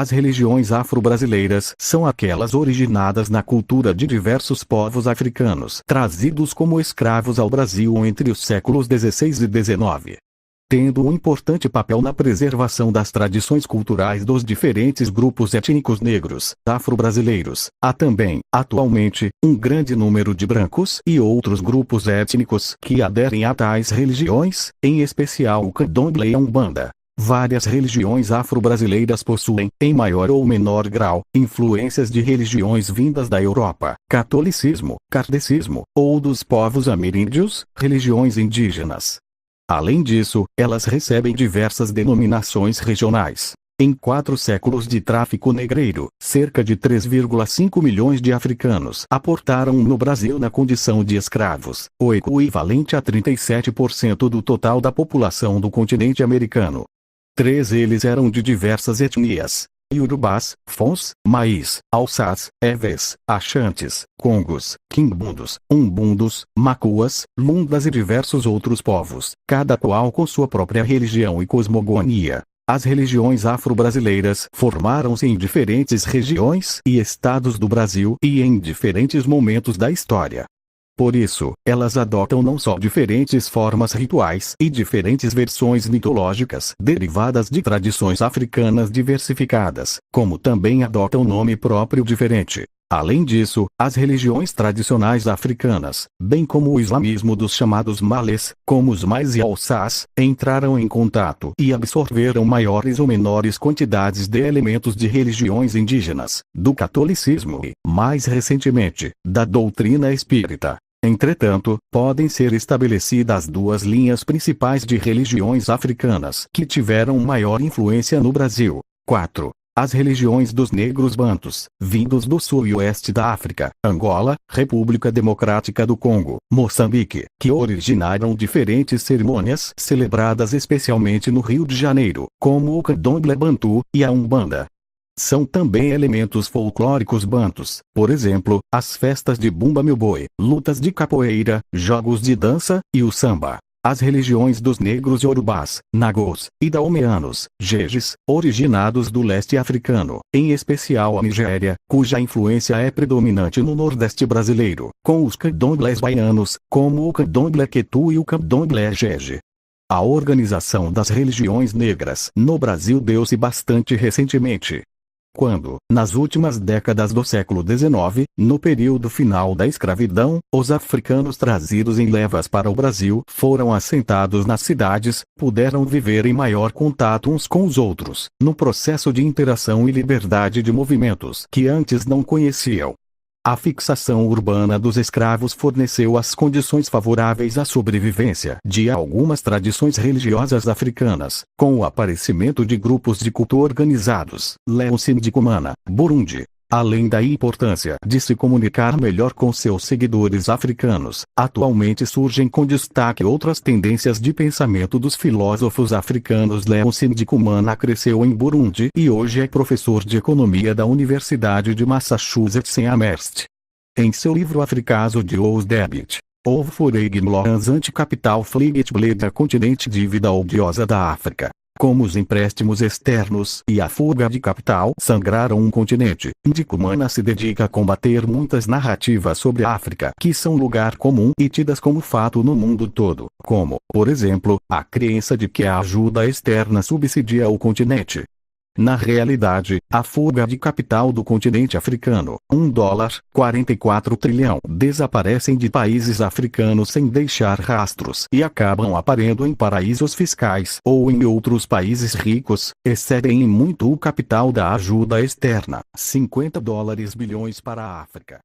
As religiões afro-brasileiras são aquelas originadas na cultura de diversos povos africanos trazidos como escravos ao Brasil entre os séculos XVI e XIX. Tendo um importante papel na preservação das tradições culturais dos diferentes grupos étnicos negros afro-brasileiros, há também, atualmente, um grande número de brancos e outros grupos étnicos que aderem a tais religiões, em especial o candomblé e a umbanda. Várias religiões afro-brasileiras possuem, em maior ou menor grau, influências de religiões vindas da Europa, catolicismo, kardecismo, ou dos povos ameríndios, religiões indígenas. Além disso, elas recebem diversas denominações regionais. Em 4 séculos de tráfico negreiro, cerca de 3,5 milhões de africanos aportaram no Brasil na condição de escravos, o equivalente a 37% do total da população do continente americano. 3 deles eram de diversas etnias: Iorubás, Fons, Maís, Alçás, Eves, Axantes, Congos, Quimbundos, Umbundos, Macuas, Lundas e diversos outros povos, cada qual com sua própria religião e cosmogonia. As religiões afro-brasileiras formaram-se em diferentes regiões e estados do Brasil e em diferentes momentos da história. Por isso, elas adotam não só diferentes formas rituais e diferentes versões mitológicas derivadas de tradições africanas diversificadas, como também adotam nome próprio diferente. Além disso, as religiões tradicionais africanas, bem como o islamismo dos chamados malês, como os mais e alçás, entraram em contato e absorveram maiores ou menores quantidades de elementos de religiões indígenas, do catolicismo e, mais recentemente, da doutrina espírita. Entretanto, podem ser estabelecidas 2 linhas principais de religiões africanas que tiveram maior influência no Brasil. 4. As religiões dos negros bantus, vindos do sul e oeste da África, Angola, República Democrática do Congo, Moçambique, que originaram diferentes cerimônias celebradas especialmente no Rio de Janeiro, como o candomblé bantu e a umbanda. São também elementos folclóricos bantus, por exemplo, as festas de Bumba Meu Boi, lutas de capoeira, jogos de dança, e o samba. As religiões dos negros iorubás, nagôs, e daomeanos, jejes, originados do leste africano, em especial a Nigéria, cuja influência é predominante no nordeste brasileiro, com os candomblés baianos, como o candomblé quetu e o candomblé jeje. A organização das religiões negras no Brasil deu-se bastante recentemente. Quando, nas últimas décadas do século XIX, no período final da escravidão, os africanos trazidos em levas para o Brasil foram assentados nas cidades, puderam viver em maior contato uns com os outros, no processo de interação e liberdade de movimentos que antes não conheciam. A fixação urbana dos escravos forneceu as condições favoráveis à sobrevivência de algumas tradições religiosas africanas, com o aparecimento de grupos de culto organizados, Leocin de Cumana, Burundi. Além da importância de se comunicar melhor com seus seguidores africanos, atualmente surgem com destaque outras tendências de pensamento dos filósofos africanos. Leocin de Cumana cresceu em Burundi e hoje é professor de economia da Universidade de Massachusetts em Amherst. Em seu livro Africaso de Ous Debit, of Foreign Anti-Capital Flight Bled a Continente Dívida Odiosa da África. Como os empréstimos externos e a fuga de capital sangraram um continente, de Cumana se dedica a combater muitas narrativas sobre a África que são lugar comum e tidas como fato no mundo todo, como, por exemplo, a crença de que a ajuda externa subsidia o continente. Na realidade, a fuga de capital do continente africano, $1, 44 trilhão, desaparecem de países africanos sem deixar rastros e acabam aparecendo em paraísos fiscais ou em outros países ricos, excedem em muito o capital da ajuda externa, $50 bilhões para a África.